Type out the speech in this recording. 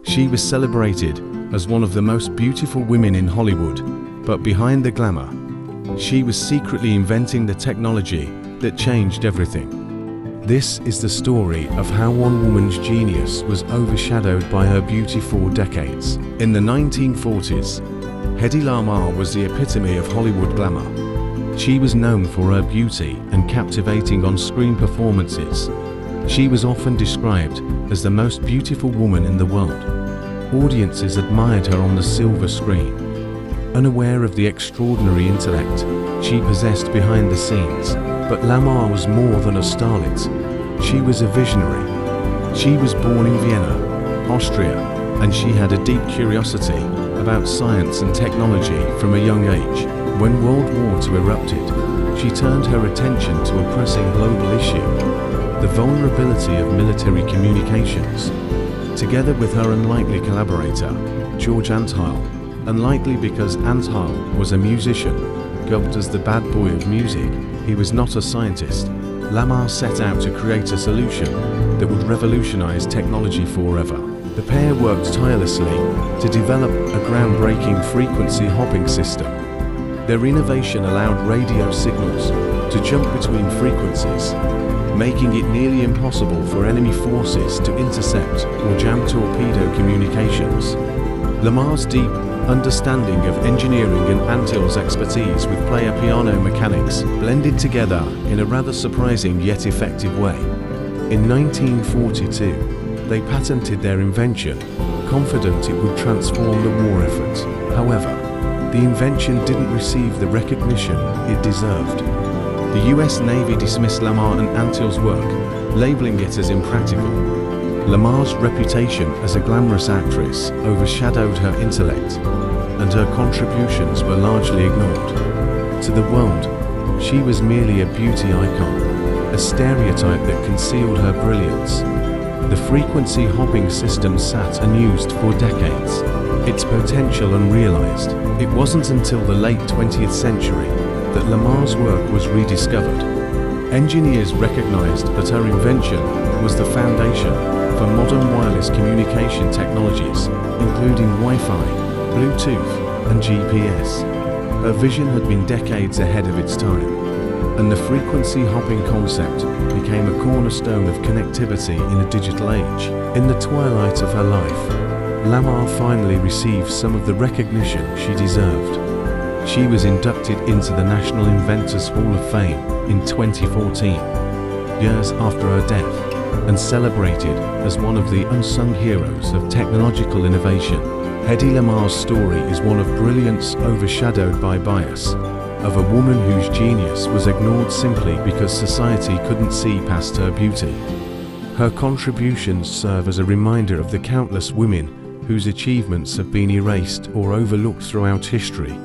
She was celebrated as one of the most beautiful women in Hollywood, but behind the glamour, she was secretly inventing the technology that changed everything. This is the story of how one woman's genius was overshadowed by her beauty for decades. In the 1940s, Hedy Lamarr was the epitome of Hollywood glamour. She was known for her beauty and captivating on-screen performances. She was often described as the most beautiful woman in the world. Audiences admired her on the silver screen. Unaware of the extraordinary intellect she possessed behind the scenes, but Lamarr was more than a starlet. She was a visionary. She was born in Vienna, Austria, and she had a deep curiosity about science and technology from a young age. When World War II erupted, she turned her attention to a pressing global issue: the vulnerability of military communications. Together with her unlikely collaborator, George Untold, unlikely because Untold was a musician, dubbed as the bad boy of music, he was not a scientist. Lamarr set out to create a solution that would revolutionize technology forever. The pair worked tirelessly to develop a groundbreaking frequency hopping system. Their innovation allowed radio signals to jump between frequencies, making it nearly impossible for enemy forces to intercept or jam torpedo communications. Lamarr's deep understanding of engineering and Untold's expertise with player piano mechanics blended together in a rather surprising yet effective way. In 1942, they patented their invention, confident it would transform the war effort. However, the invention didn't receive the recognition it deserved. The US Navy dismissed Lamarr and Untold's work, labeling it as impractical. Lamarr's reputation as a glamorous actress overshadowed her intellect, and her contributions were largely ignored. To the world, she was merely a beauty icon, a stereotype that concealed her brilliance. The frequency hopping system sat unused for decades, its potential unrealized. It wasn't until the late 20th century that Lamarr's work was rediscovered. Engineers recognized that her invention was the foundation for modern wireless communication technologies, including Wi-Fi, Bluetooth, and GPS. Her vision had been decades ahead of its time, and the frequency hopping concept became a cornerstone of connectivity in a digital age. In the twilight of her life, Lamarr finally received some of the recognition she deserved. She was inducted into the National Inventors Hall of Fame in 2014, years after her death, and celebrated as one of the unsung heroes of technological innovation. Hedy Lamarr's story is one of brilliance overshadowed by bias, of a woman whose genius was ignored simply because society couldn't see past her beauty. Her contributions serve as a reminder of the countless women whose achievements have been erased or overlooked throughout history.